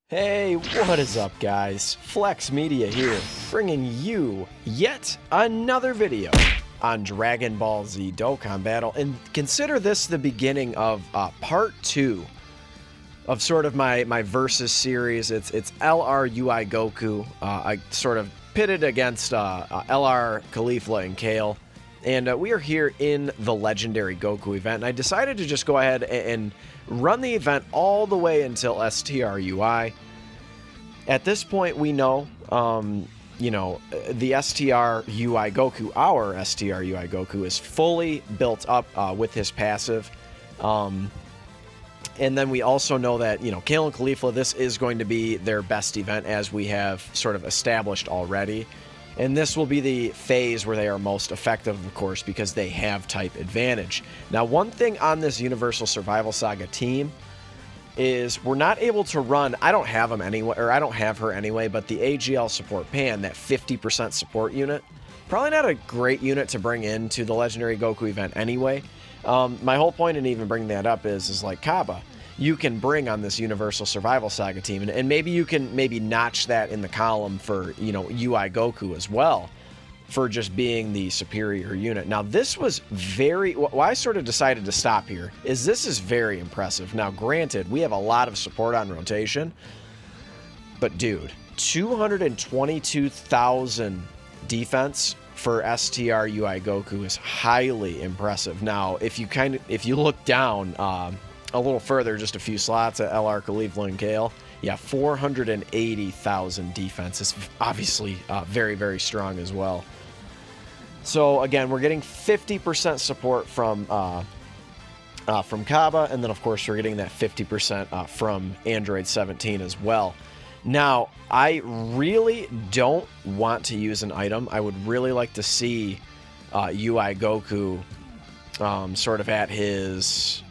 Hey, what is up guys? Flex Media here, bringing you yet another video on Dragon Ball Z Dokkan Battle, and consider this the beginning of part 2 of sort of my versus series. It's LR Goku. I sort of pitted against LR Caulifla and Kale, and we are here in the legendary Goku event, and I decided to just go ahead and run the event all the way until STRUI. At this point, we know, the STRUI Goku, our STRUI Goku, is fully built up with his passive. And then we also know that, Kale and Caulifla, this is going to be their best event, as we have sort of established already. And this will be the phase where they are most effective, of course, because they have type advantage. Now, one thing on this Universal Survival Saga team is we're not able to run, I don't have them anyway, or I don't have her anyway, but the AGL support Pan, that 50% support unit, probably not a great unit to bring into the Legendary Goku event anyway. My whole point in even bringing that up is like Kaba, you can bring on this Universal Survival Saga team, and maybe you can notch that in the column for, UI Goku as well, for just being the superior unit. Now, this was why I sort of decided to stop here is this is very impressive. Now, granted, we have a lot of support on rotation, but dude, 222,000 defense for STRUI Goku is highly impressive. Now, if you look down a little further, just a few slots at LR Caulifla and Kale, yeah, 480,000 defense is obviously very, very strong as well. So again, we're getting 50% support from Kaba, and then of course we're getting that 50% from Android 17 as well. Now, I really don't want to use an item. I would really like to see UI Goku sort of at his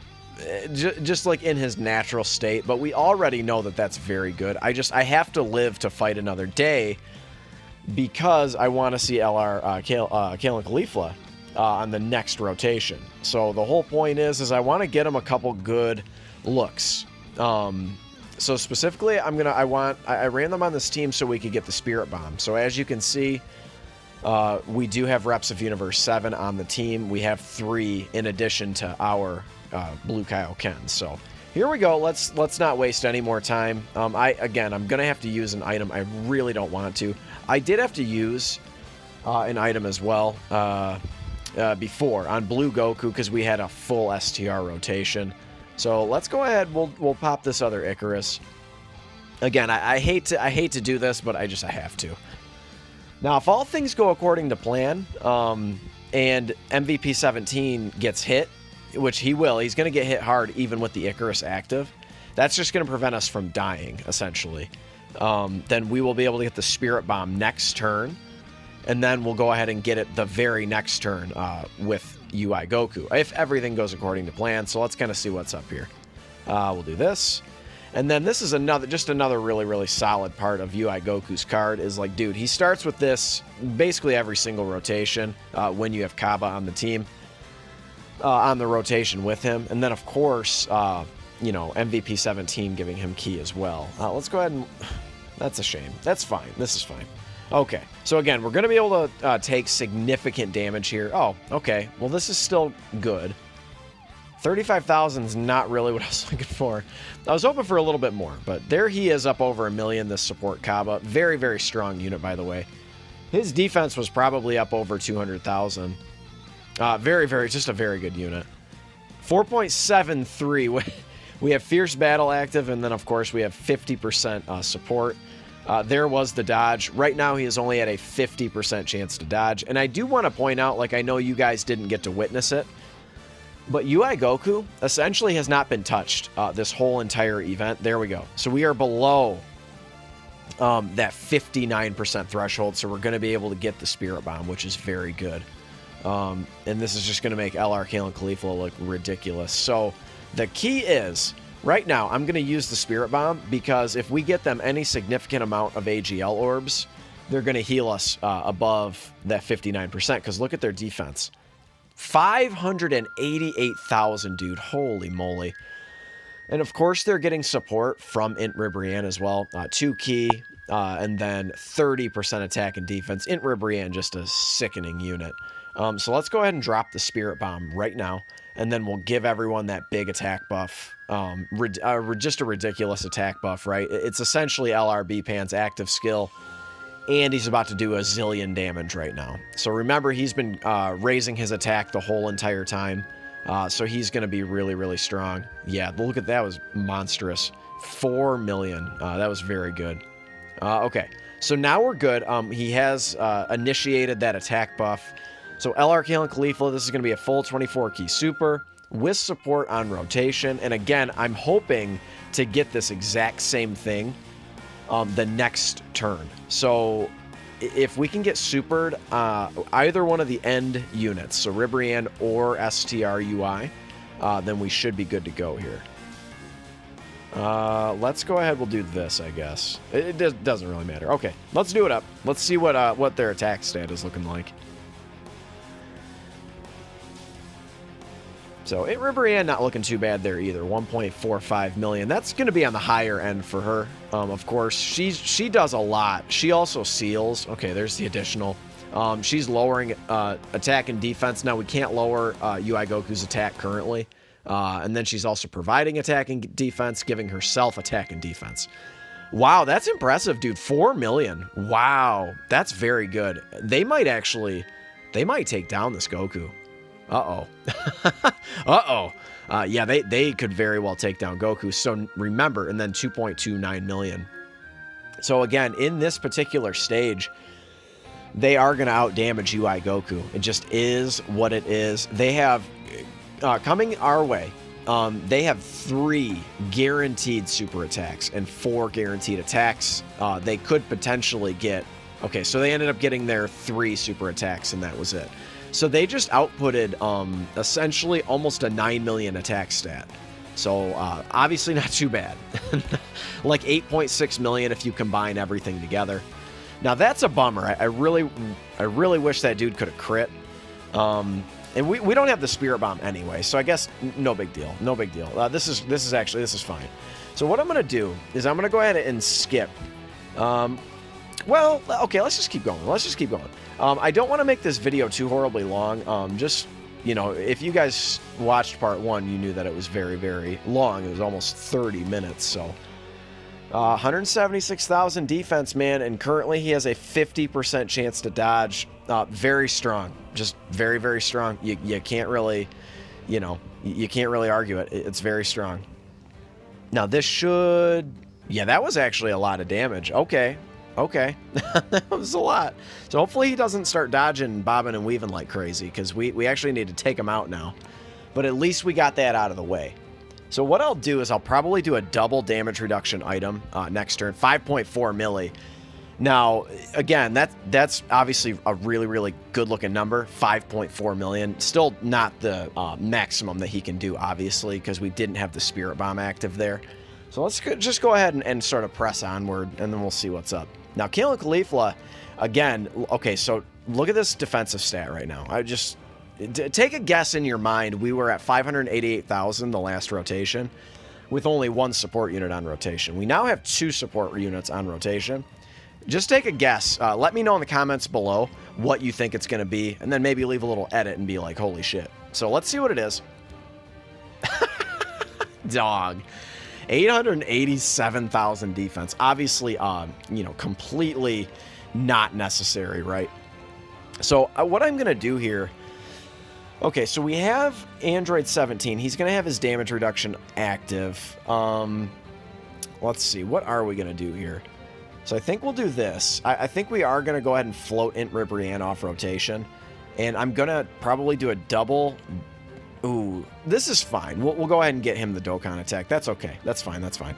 just like in his natural state, but we already know that that's very good. I have to live to fight another day, because I want to see LR Kale and Caulifla on the next rotation. So the whole point is I want to get them a couple good looks. So specifically, I ran them on this team so we could get the Spirit Bomb. So as you can see, we do have reps of Universe 7 on the team. We have 3 in addition to our Blue Kaioken. So here we go. Let's not waste any more time. I'm gonna have to use an item. I really don't want to. I did have to use an item as well before on Blue Goku, because we had a full STR rotation. So let's go ahead. We'll pop this other Icarus. Again, I hate to do this, but I have to. Now, if all things go according to plan, and MVP 17 gets hit, which he will, he's going to get hit hard even with the Icarus active. That's just going to prevent us from dying, essentially. Then we will be able to get the Spirit Bomb next turn, and then we'll go ahead and get it the very next turn with UI Goku, if everything goes according to plan. So let's kind of see what's up here. We'll do this. And then this is another really, really solid part of UI Goku's card is like, dude, he starts with this basically every single rotation when you have Kaba on the team. On the rotation with him, and then of course MVP 17 giving him key as well. Let's go ahead and that's a shame. That's fine. This is fine. Okay, so again, we're gonna be able to take significant damage here. Oh, okay, well, this is still good. 35,000 is not really what I was looking for. I was hoping for a little bit more, but there he is, up over 1 million, this support Kaba. Very, very strong unit, by the way. His defense was probably up over 200,000. Just a very good unit. 4.73. We have Fierce Battle active, and then, of course, we have 50% support. There was the dodge. Right now, he is only at a 50% chance to dodge. And I do want to point out, like, I know you guys didn't get to witness it, but UI Goku essentially has not been touched this whole entire event. There we go. So we are below that 59% threshold, so we're going to be able to get the Spirit Bomb, which is very good. And this is just going to make LR Kale and Caulifla look ridiculous. So the key is, right now, I'm going to use the Spirit Bomb, because if we get them any significant amount of AGL orbs, they're going to heal us above that 59%, because look at their defense. 588,000, dude. Holy moly. And of course, they're getting support from Int Ribrianne as well. 2 key, and then 30% attack and defense. Int Ribrianne, just a sickening unit. So let's go ahead and drop the Spirit Bomb right now. And then we'll give everyone that big attack buff. Just a ridiculous attack buff, right? It's essentially LRB Pan's active skill. And he's about to do a zillion damage right now. So remember, he's been raising his attack the whole entire time. So he's going to be really, really strong. Yeah, look at that. Was monstrous. 4 million. That was very good. Okay, so now we're good. He has initiated that attack buff. So LR Kale and Caulifla, this is going to be a full 24 key super with support on rotation. And again, I'm hoping to get this exact same thing the next turn. So if we can get supered either one of the end units, so Ribrianne or STRUI, then we should be good to go here. Let's go ahead. We'll do this, I guess. It doesn't really matter. Okay, let's do it up. Let's see what their attack stat is looking like. So Ribrianne not looking too bad there either. 1.45 million. That's going to be on the higher end for her. Of course, she does a lot. She also seals. Okay, there's the additional. She's lowering attack and defense. Now we can't lower UI Goku's attack currently. And then she's also providing attack and defense, giving herself attack and defense. Wow, that's impressive, dude. 4 million. Wow, that's very good. They might take down this Goku. Uh-oh. Uh-oh. Yeah, they could very well take down Goku. So remember, and then 2.29 million. So again, in this particular stage, they are going to outdamage UI Goku. It just is what it is. They have, coming our way, they have 3 guaranteed super attacks and 4 guaranteed attacks. They could potentially get, okay, so they ended up getting their 3 super attacks, and that was it. So they just outputted essentially almost a 9 million attack stat. So obviously not too bad. Like 8.6 million if you combine everything together. Now that's a bummer. I really wish that dude could have crit. And we don't have the Spirit Bomb anyway, so I guess no big deal. No big deal. This is fine. So what I'm gonna do is I'm gonna go ahead and skip. Well, okay, let's just keep going. I don't want to make this video too horribly long. Just, you know, if you guys watched part 1, you knew that it was very, very long. It was almost 30 minutes, so. 176,000 defense, man, and currently he has a 50% chance to dodge. Very strong. Just very, very strong. You can't really, you know, you can't really argue it. It's very strong. Now, this should... Yeah, that was actually a lot of damage. Okay. That was a lot. So hopefully he doesn't start dodging, bobbing, and weaving like crazy, because we actually need to take him out now. But at least we got that out of the way. So what I'll do is I'll probably do a double damage reduction item next turn, 5.4 milli. Now, again, that's obviously a really, really good-looking number, 5.4 million. Still not the maximum that he can do, obviously, because we didn't have the Spirit Bomb active there. So let's just go ahead and sort of press onward, and then we'll see what's up. Now, Kale and Caulifla, again, okay, so look at this defensive stat right now. Take a guess in your mind. We were at 588,000 the last rotation with only 1 support unit on rotation. We now have 2 support units on rotation. Just take a guess. Let me know in the comments below what you think it's going to be, and then maybe leave a little edit and be like, holy shit. So let's see what it is. Dog. 887,000 defense. Obviously, you know, completely not necessary, right? So what I'm going to do here... Okay, so we have Android 17. He's going to have his damage reduction active. Let's see. What are we going to do here? So I think we'll do this. I think we are going to go ahead and float Int Ribrianne off rotation. And I'm going to probably do a double... Ooh, this is fine. We'll go ahead and get him the Dokkan attack. That's okay. That's fine. That's fine.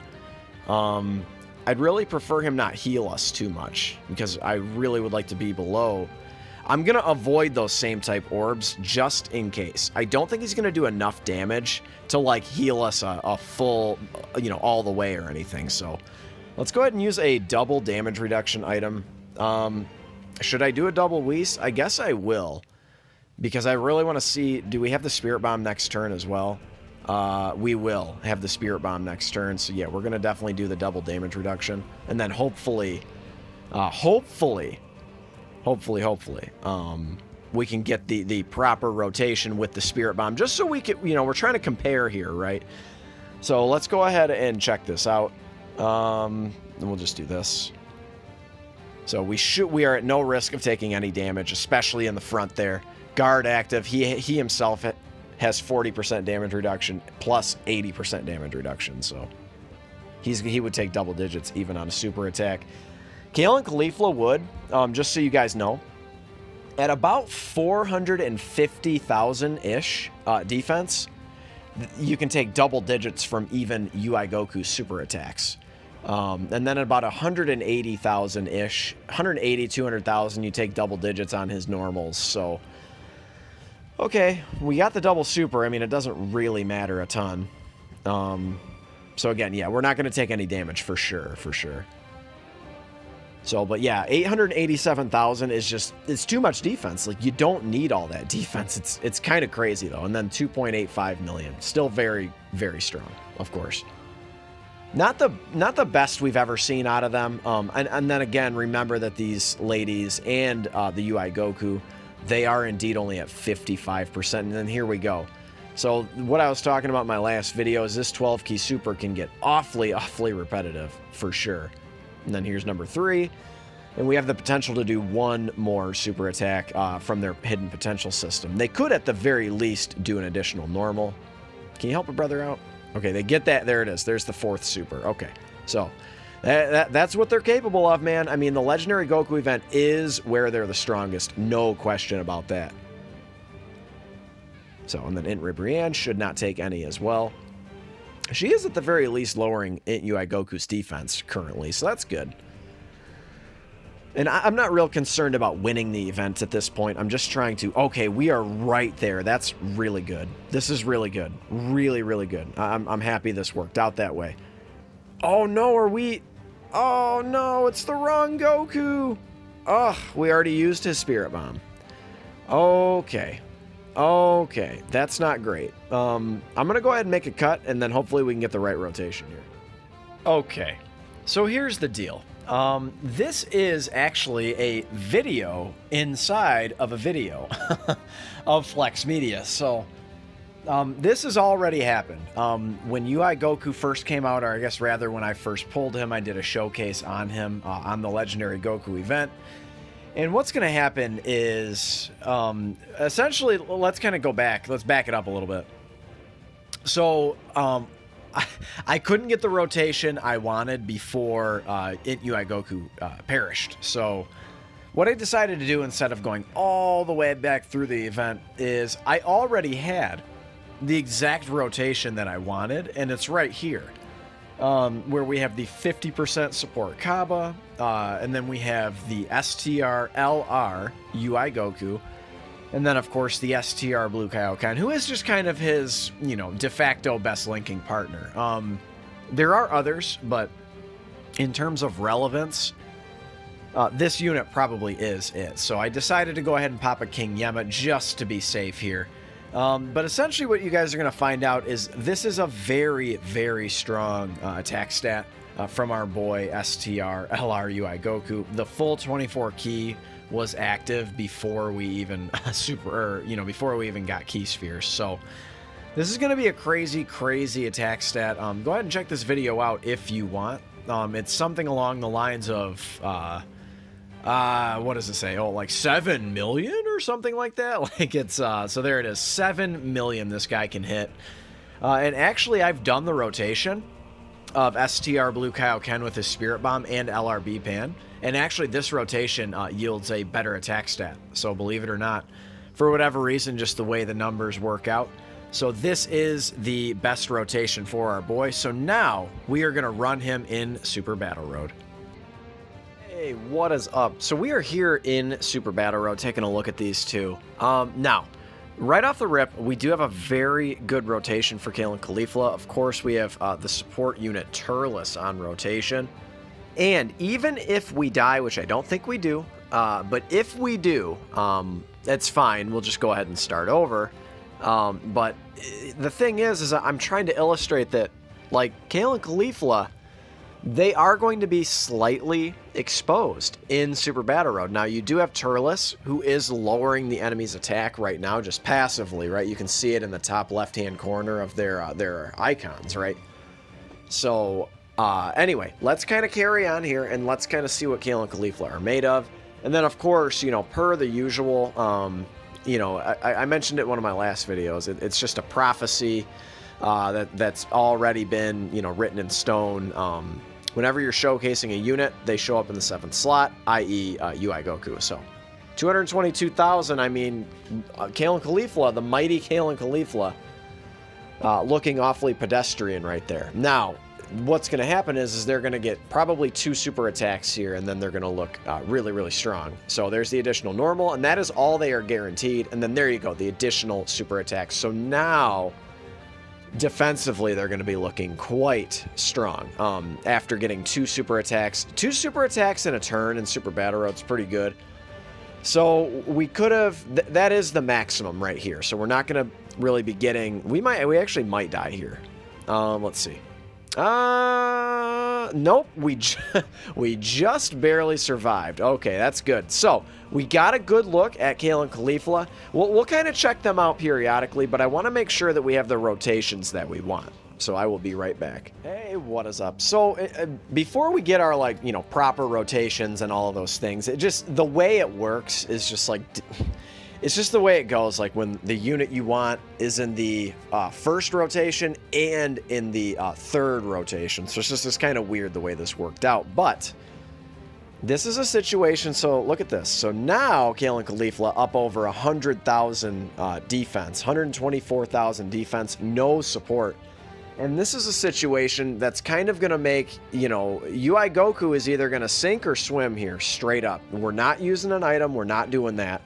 I'd really prefer him not heal us too much, because I really would like to be below. I'm going to avoid those same type orbs just in case. I don't think he's going to do enough damage to, like, heal us a full, you know, all the way or anything. So let's go ahead and use a double damage reduction item. Should I do a double Whis? I guess I will. Because I really want to see, do we have the Spirit Bomb next turn as well? we will have the Spirit Bomb next turn. So yeah, we're going to definitely do the double damage reduction. And then hopefully, we can get the proper rotation with the Spirit Bomb, just so we can, you know, we're trying to compare here, right? So let's go ahead and check this out. And we'll just do this. So we are at no risk of taking any damage, especially in the front there. Guard active. He himself has 40% damage reduction plus 80% damage reduction. So he would take double digits even on a super attack. Kale and Caulifla would, just so you guys know, at about 450,000-ish defense, you can take double digits from even UI Goku's super attacks. And then at about 180,000-ish, 180, 200,000, you take double digits on his normals. So, okay, we got the double super. I mean, it doesn't really matter a ton. So again, yeah, we're not going to take any damage for sure. So, but yeah, 887,000 is just, it's too much defense. Like, you don't need all that defense. It's kind of crazy, though. And then 2.85 million. Still very, very strong, of course. Not the best we've ever seen out of them. And then again, remember that these ladies and the UI Goku, they are indeed only at 55%. And then here we go. So what I was talking about in my last video is this 12 key super can get awfully repetitive for sure. And then here's number 3. And we have the potential to do one more super attack from their hidden potential system. They could, at the very least, do an additional normal. Can you help a brother out? Okay, they get that. There it is. There's the 4th super. Okay, so that's what they're capable of, man. I mean, the Legendary Goku event is where they're the strongest. No question about that. So, and then Int Ribrianne should not take any as well. She is at the very least lowering UI Goku's defense currently, so that's good. And I'm not real concerned about winning the event at this point. I'm just trying to... Okay, we are right there. That's really good. This is really good. Really, really good. I'm happy this worked out that way. Oh, no, are we... Oh, no, it's the wrong Goku. Ugh, we already used his Spirit Bomb. Okay. Okay, that's not great. I'm going to go ahead and make a cut, and then hopefully we can get the right rotation here. Okay, so here's the deal. This is actually a video inside of a video of Flex Media. So this has already happened. When UI Goku first came out, or I guess rather when I first pulled him, I did a showcase on him on the Legendary Goku event. And what's going to happen is, essentially, let's kind of go back. Let's back it up a little bit. So, I couldn't get the rotation I wanted before UI Goku perished. So, what I decided to do instead of going all the way back through the event is I already had the exact rotation that I wanted, and it's right here. Where we have the 50% support Kaba, and then we have the STR LR UI Goku, and then of course the STR Blue Kaioken, who is just kind of his, you know, de facto best linking partner. There are others, but in terms of relevance, this unit probably is it. So I decided to go ahead and pop a King Yema just to be safe here. But essentially what you guys are going to find out is this is a very, very strong attack stat from our boy STR LR UI Goku. The full 24 key was active before we even before we even got key spheres. So this is going to be a crazy, crazy attack stat. Go ahead and check this video out if you want. It's something along the lines of what does it say? Oh, like 7 million or something like that. Like it's, so there it is. 7 million this guy can hit. And actually I've done the rotation of STR Blue Kaioken with his Spirit Bomb and LRB Pan. And actually this rotation yields a better attack stat. So believe it or not, for whatever reason, just the way the numbers work out. So this is the best rotation for our boy. So now we are going to run him in Super Battle Road. Hey, what is up? So we are here in Super Battle Road taking a look at these two. Now, right off the rip, we do have a very good rotation for Kale and Caulifla. Of course, we have the support unit Turles on rotation. And even if we die, which I don't think we do, but if we do, that's fine. We'll just go ahead and start over. But the thing is I'm trying to illustrate that, like, Kale and Caulifla, they are going to be slightly exposed in Super Battle Road. Now, you do have Turles, who is lowering the enemy's attack right now, just passively, right? You can see it in the top left-hand corner of their icons, right? So, anyway, let's kind of carry on here, and let's kind of see what Kale and Caulifla are made of. And then, of course, you know, per the usual, you know, I mentioned it in one of my last videos. It's just a prophecy that's already been, you know, written in stone. Whenever you're showcasing a unit, they show up in the 7th slot, i.e. UI Goku. So 222,000, I mean, Kale and Caulifla, the mighty Kale and Caulifla, looking awfully pedestrian right there. Now, what's going to happen is they're going to get probably 2 super attacks here, and then they're going to look really, really strong. So there's the additional normal, and that is all they are guaranteed. And then there you go, the additional super attacks. So now, defensively, they're going to be looking quite strong after getting 2 super attacks. 2 super attacks in a turn in Super Battle Road's pretty good. So we could have, that is the maximum right here. So we're not going to really be getting, we actually might die here. Let's see. Nope, we just barely survived. Okay, that's good. So we got a good look at Kale and Caulifla. We'll kind of check them out periodically, but I want to make sure that we have the rotations that we want. So I will be right back. Hey, what is up? So before we get our, like, you know, proper rotations and all of those things, it just, the way it works is just like, it's just the way it goes. Like, when the unit you want is in the 1st rotation and in the 3rd rotation. So it's just, it's kind of weird the way this worked out. But this is a situation, so look at this. So now Kale and Caulifla up over 100,000 defense, 124,000 defense, no support. And this is a situation that's kind of going to make, you know, UI Goku is either going to sink or swim here, straight up. We're not using an item. We're not doing that.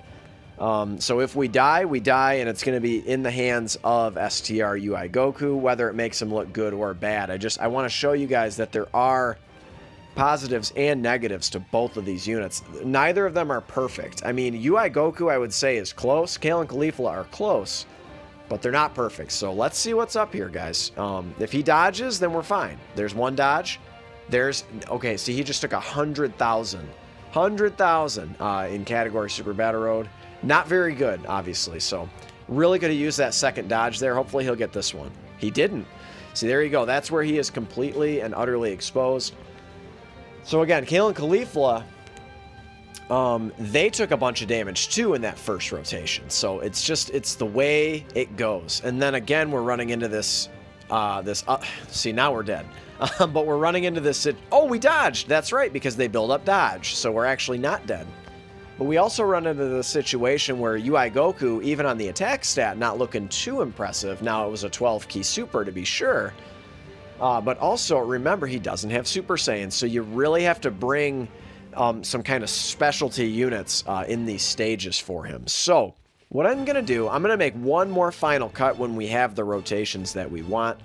So if we die, and it's going to be in the hands of STR UI Goku, whether it makes him look good or bad. I want to show you guys that there are positives and negatives to both of these units. Neither of them are perfect. I mean, UI Goku, I would say, is close. Kale and Caulifla are close, but they're not perfect. So let's see what's up here, guys. If he dodges, then we're fine. There's 1 dodge. Okay, see, he just took 100,000. 100,000 in category Super Battle Road. Not very good, obviously. So really could have used that 2nd dodge there. Hopefully he'll get this one. He didn't. See, there you go. That's where he is completely and utterly exposed. So again, Kale and Caulifla, they took a bunch of damage too in that 1st rotation. So it's the way it goes. And then again, we're running into this, see, now we're dead. But we're running into this, oh, we dodged. That's right, because they build up dodge. So we're actually not dead. But we also run into the situation where UI Goku, even on the attack stat, not looking too impressive. Now, it was a 12-key super, to be sure. But also, remember, he doesn't have Super Saiyan, so you really have to bring some kind of specialty units in these stages for him. So, what I'm going to do, I'm going to make one more final cut when we have the rotations that we want.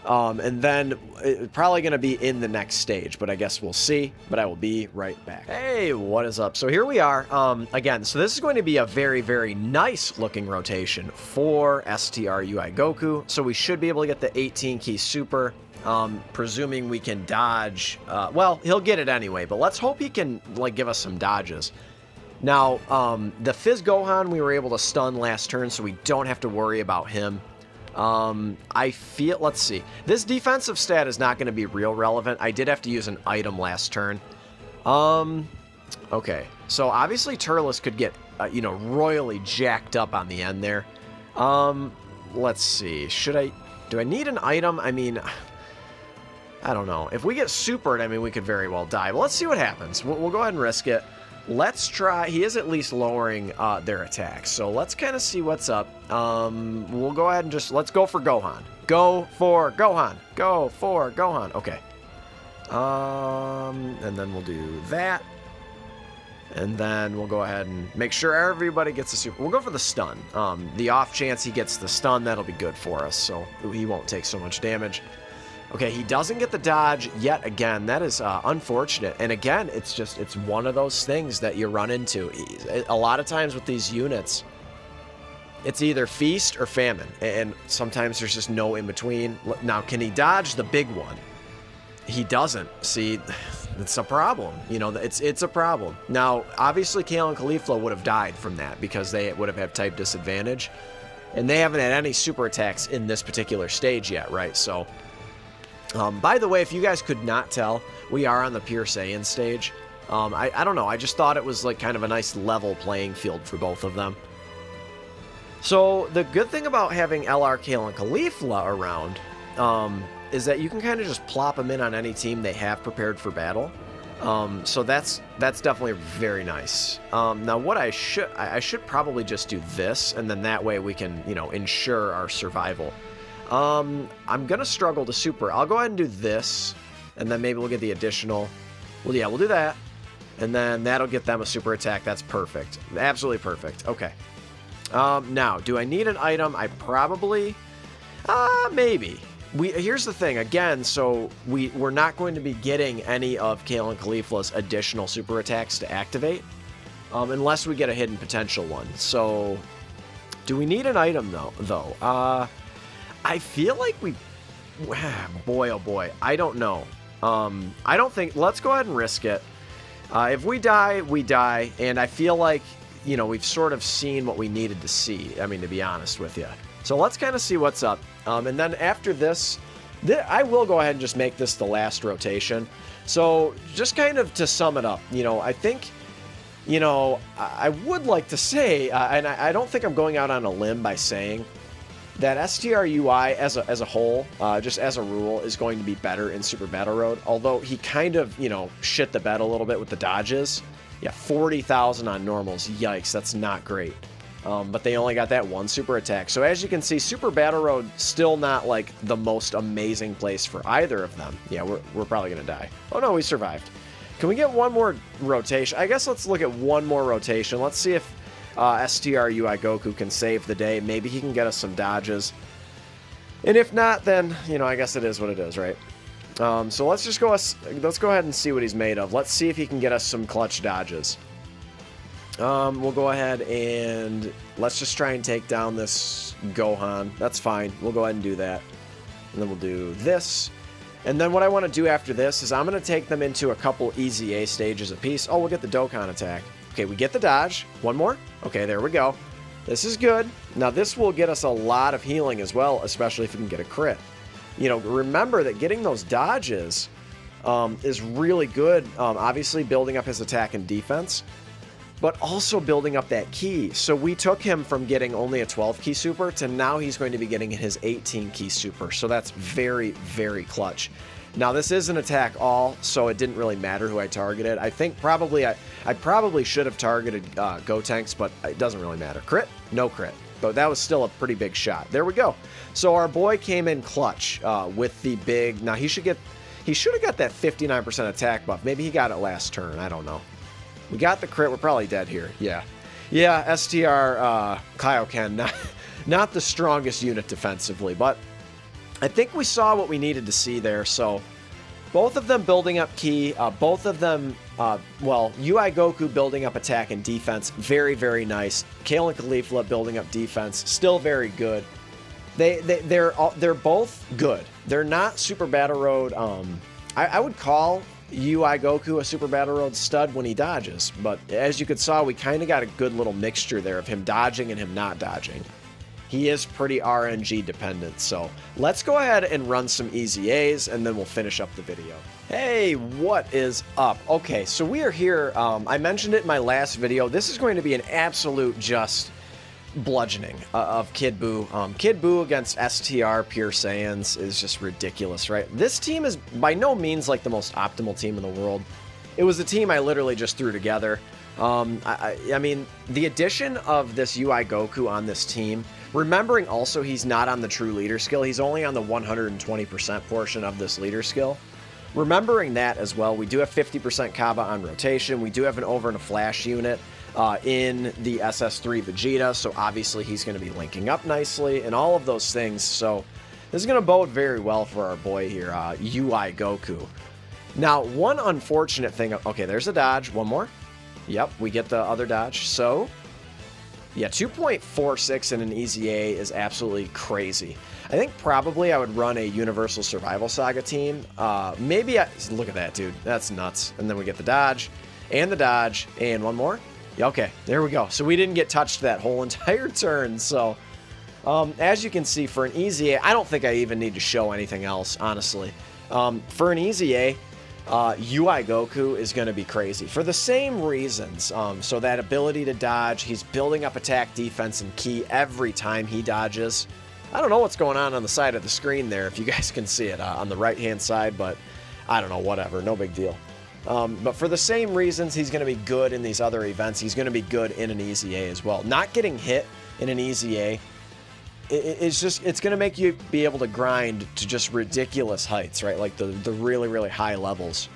And then it's probably going to be in the next stage, but I guess we'll see. But I will be right back. Hey, what is up? So here we are. Again, so this is going to be a very, very nice looking rotation for STR UI Goku. So we should be able to get the 18-key super, presuming we can dodge. Well, he'll get it anyway, but let's hope he can, like, give us some dodges. Now, the Fizz Gohan we were able to stun last turn, so we don't have to worry about him. I feel, let's see. This defensive stat is not going to be real relevant. I did have to use an item last turn. Okay. So obviously Turles could get, you know, royally jacked up on the end there. Let's see. Do I need an item? I mean, I don't know. If we get supered, I mean, we could very well die. But let's see what happens. We'll go ahead and risk it. Let's try. He is at least lowering their attacks. So let's kind of see what's up. We'll go ahead and let's go for Gohan. Go for Gohan. Go for Gohan. Okay. And then we'll do that. And then we'll go ahead and make sure everybody gets a super. We'll go for the stun. The off chance he gets the stun, that'll be good for us. So he won't take so much damage. Okay, he doesn't get the dodge yet again. That is unfortunate. And again, it's one of those things that you run into. A lot of times with these units, It's either feast or famine, and sometimes there's just no in between. Now, can he dodge the big one? He doesn't. See, it's a problem. You know, it's a problem. Now, obviously, Kale and Caulifla would have died from that because they would have had type disadvantage, and they haven't had any super attacks in this particular stage yet, right? So, by the way, if you guys could not tell, we are on the Pure Saiyan stage. I don't know. I just thought it was like kind of a nice level playing field for both of them. So the good thing about having LR, Kale, and Caulifla around is that you can kind of just plop them in on any team they have prepared for battle. So that's definitely very nice. Now what I should probably just do this, and then that way we can, you know, ensure our survival. I'm gonna struggle to super. I'll go ahead and do this, and then maybe we'll get the additional. Well, yeah, we'll do that, and then that'll get them a super attack. That's perfect, absolutely perfect. Okay. Now, do I need an item? I probably, maybe. Here's the thing, again, so we're not going to be getting any of Kale and Caulifla's additional super attacks to activate, unless we get a hidden potential one. So, do we need an item, though? I feel like we, boy, oh boy, I don't know. I don't think, let's go ahead and risk it. If we die, we die, and I feel like, you know, we've sort of seen what we needed to see, I mean, to be honest with you. So let's kind of see what's up. And then after this, I will go ahead and just make this the last rotation. So just kind of to sum it up, you know, I think, you know, I would like to say, and I don't think I'm going out on a limb by saying that STRUI as a whole, just as a rule, is going to be better in Super Battle Road. Although he kind of, you know, shit the bed a little bit with the dodges. Yeah, 40,000 on normals. Yikes, that's not great. But they only got that one super attack. So as you can see, Super Battle Road still not like the most amazing place for either of them. Yeah, we're probably gonna die. Oh no, we survived. Can we get one more rotation? I guess let's look at one more rotation. Let's see if STRUI Goku can save the day. Maybe he can get us some dodges. And if not, then, you know, I guess it is what it is, right? So let's go ahead and see what he's made of. Let's see if he can get us some clutch dodges. We'll go ahead and let's just try and take down this Gohan. That's fine. We'll go ahead and do that. And then we'll do this. And then what I want to do after this is I'm going to take them into a couple easy A stages apiece. Oh, we'll get the Dokkan attack. Okay, we get the dodge. One more. Okay, there we go. This is good. Now this will get us a lot of healing as well, especially if we can get a crit. You know, remember that getting those dodges is really good. Obviously, building up his attack and defense, but also building up that key. So we took him from getting only a 12 key super to now he's going to be getting his 18 key super. So that's very, very clutch. Now this is an attack all, so it didn't really matter who I targeted. I think probably I probably should have targeted Gotenks, but it doesn't really matter. Crit? No crit. But that was still a pretty big shot. There we go. So our boy came in clutch with the big. Now he should have got that 59% attack buff. Maybe he got it last turn. I don't know. We got the crit. We're probably dead here. Yeah. Yeah, STR Kaioken, not the strongest unit defensively, but I think we saw what we needed to see there. So both of them building up key, both of them, well, UI Goku building up attack and defense, very, very nice. Kale and Caulifla building up defense, still very good. They're both good. They're not Super Battle Road. I would call UI Goku a Super Battle Road stud when he dodges, but as you could saw, we kind of got a good little mixture there of him dodging and him not dodging. He is pretty RNG dependent, so let's go ahead and run some easy A's, and then we'll finish up the video. Hey, what is up? Okay, so we are here. I mentioned it in my last video. This is going to be an absolute just bludgeoning of Kid Buu. Kid Buu against STR Pure Saiyans is just ridiculous, right? This team is by no means like the most optimal team in the world. It was a team I literally just threw together. I mean, the addition of this UI Goku on this team, remembering also he's not on the true leader skill, he's only on the 120% portion of this leader skill. Remembering that as well, we do have 50% Kaba on rotation, we do have an over and a flash unit in the SS3 Vegeta, so obviously he's going to be linking up nicely and all of those things, so this is going to bode very well for our boy here, UI Goku. Now, one unfortunate thing, okay, there's a dodge, one more. Yep, we get the other dodge, so Yeah, 2.46 in an EZA is absolutely crazy. I think probably I would run a Universal Survival Saga team. Maybe look at that, dude. That's nuts. And then we get the dodge, and one more. Yeah, okay, there we go. So we didn't get touched that whole entire turn. So as you can see, for an EZA, I don't think I even need to show anything else, honestly. For an EZA, UI Goku is going to be crazy for the same reasons. So that ability to dodge, he's building up attack, defense, and ki every time he dodges. I don't know what's going on the side of the screen there, if you guys can see it on the right-hand side, but I don't know, whatever, no big deal. But for the same reasons he's going to be good in these other events, he's going to be good in an EZA as well. Not getting hit in an EZA, it's going to make you be able to grind to just ridiculous heights, right? Like the really, really high levels.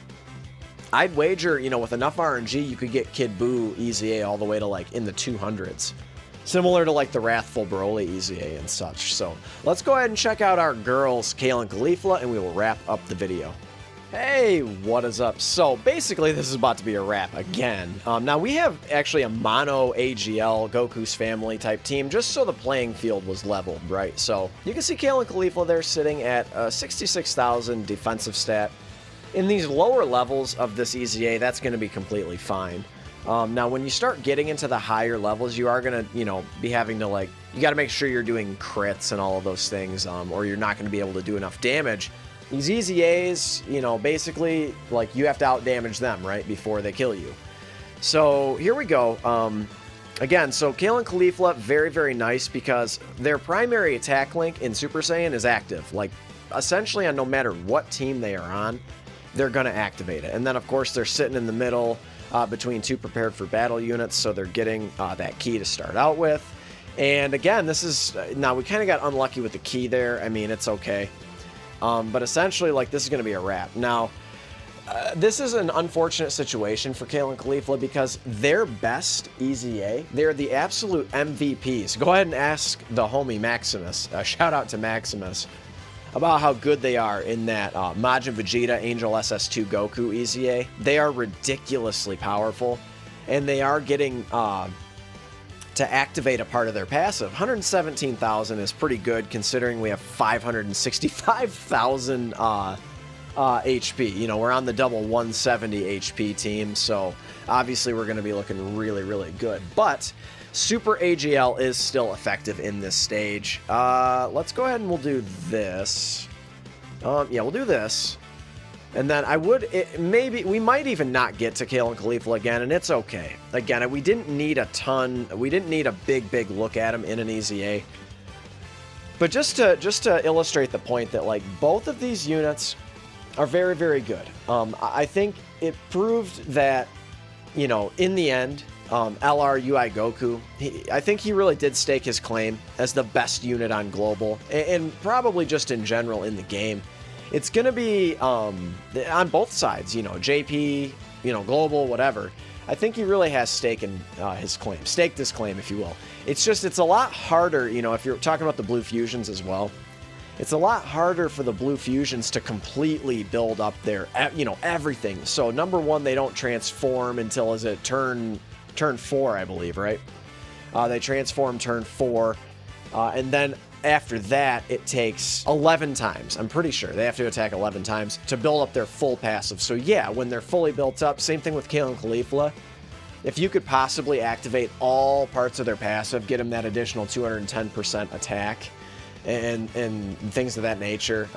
I'd wager, you know, with enough RNG, you could get Kid Buu EZA all the way to like in the 200s. Similar to like the Wrathful Broly EZA and such. So let's go ahead and check out our girls, Kale and Caulifla, and we will wrap up the video. Hey, what is up? So basically this is about to be a wrap again. Now we have actually a mono AGL Goku's family type team just so the playing field was leveled, right? So you can see Kale and Caulifla there sitting at 66,000 defensive stat. In these lower levels of this EZA, that's going to be completely fine. Now, when you start getting into the higher levels, you are going to, you know, be having to, like, you got to make sure you're doing crits and all of those things, or you're not going to be able to do enough damage. These EZAs, you know, basically, like, you have to out-damage them, right, before they kill you. So, here we go. Again, so Kale and Caulifla, very, very nice because their primary attack link in Super Saiyan is active. Like, essentially, on no matter what team they are on, they're going to activate it. And then, of course, they're sitting in the middle between two prepared for battle units, so they're getting that ki to start out with. And again, this is, now we kind of got unlucky with the ki there. I mean, it's okay. But essentially, like, this is going to be a wrap. Now, this is an unfortunate situation for Kale and Caulifla because their best EZA, they're the absolute MVPs. Go ahead and ask the homie Maximus, shout out to Maximus, about how good they are in that Majin Vegeta Angel SS2 Goku EZA. They are ridiculously powerful, and they are getting to activate a part of their passive. 117,000 is pretty good considering we have 565,000 HP. You know, we're on the double 170 HP team, so obviously we're going to be looking really, really good. But Super AGL is still effective in this stage. Let's go ahead and we'll do this. Yeah, we'll do this. And then maybe, we might even not get to Kale and Caulifla again, and it's okay. Again, we didn't need a ton, we didn't need a big look at him in an EZA. But just to illustrate the point that, like, both of these units are very, very good. I think it proved that, you know, in the end, LR UI Goku, I think he really did stake his claim as the best unit on Global, and probably just in general in the game. It's going to be on both sides, you know, JP, you know, Global, whatever. I think he really has staked his claim, if you will. It's just, it's a lot harder, you know, if you're talking about the Blue Fusions as well, it's a lot harder for the Blue Fusions to completely build up their, you know, everything. So number one, they don't transform until, is it turn 4, I believe, right? They transform turn 4, and then after that, it takes 11 times. I'm pretty sure they have to attack 11 times to build up their full passive. So yeah, when they're fully built up, same thing with Kale and Caulifla. If you could possibly activate all parts of their passive, get them that additional 210% attack, and things of that nature,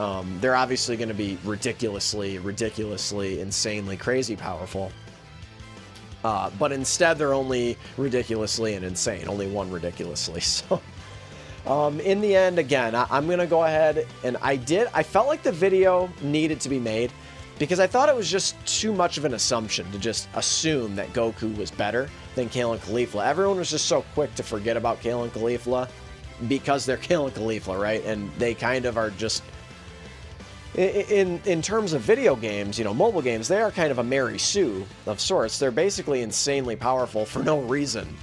they're obviously going to be ridiculously, insanely crazy powerful. But instead, they're only ridiculously and insane. Only one ridiculously. So, in the end, again, I'm going to go ahead, and I felt like the video needed to be made because I thought it was just too much of an assumption to just assume that Goku was better than Kale and Caulifla. Everyone was just so quick to forget about Kale and Caulifla because they're Kale and Caulifla, right? And they kind of are just, in terms of video games, you know, mobile games, they are kind of a Mary Sue of sorts. They're basically insanely powerful for no reason.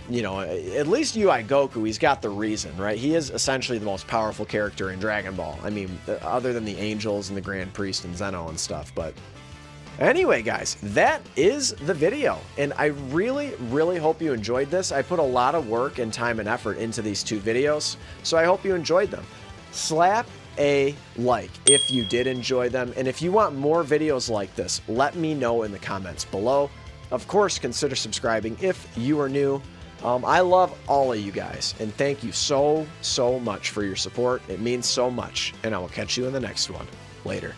You know, at least UI Goku, he's got the reason, right? He is essentially the most powerful character in Dragon Ball. I mean, other than the Angels and the Grand Priest and Zeno and stuff, but Anyway, guys, that is the video, and I really hope you enjoyed this. I put a lot of work and time and effort into these 2 videos, so I hope you enjoyed them. Slap a like if you did enjoy them, and if you want more videos like this, let me know in the comments below. Of course, consider subscribing if you are new. I love all of you guys, and thank you so much for your support. It means so much, and I will catch you in the next one. Later.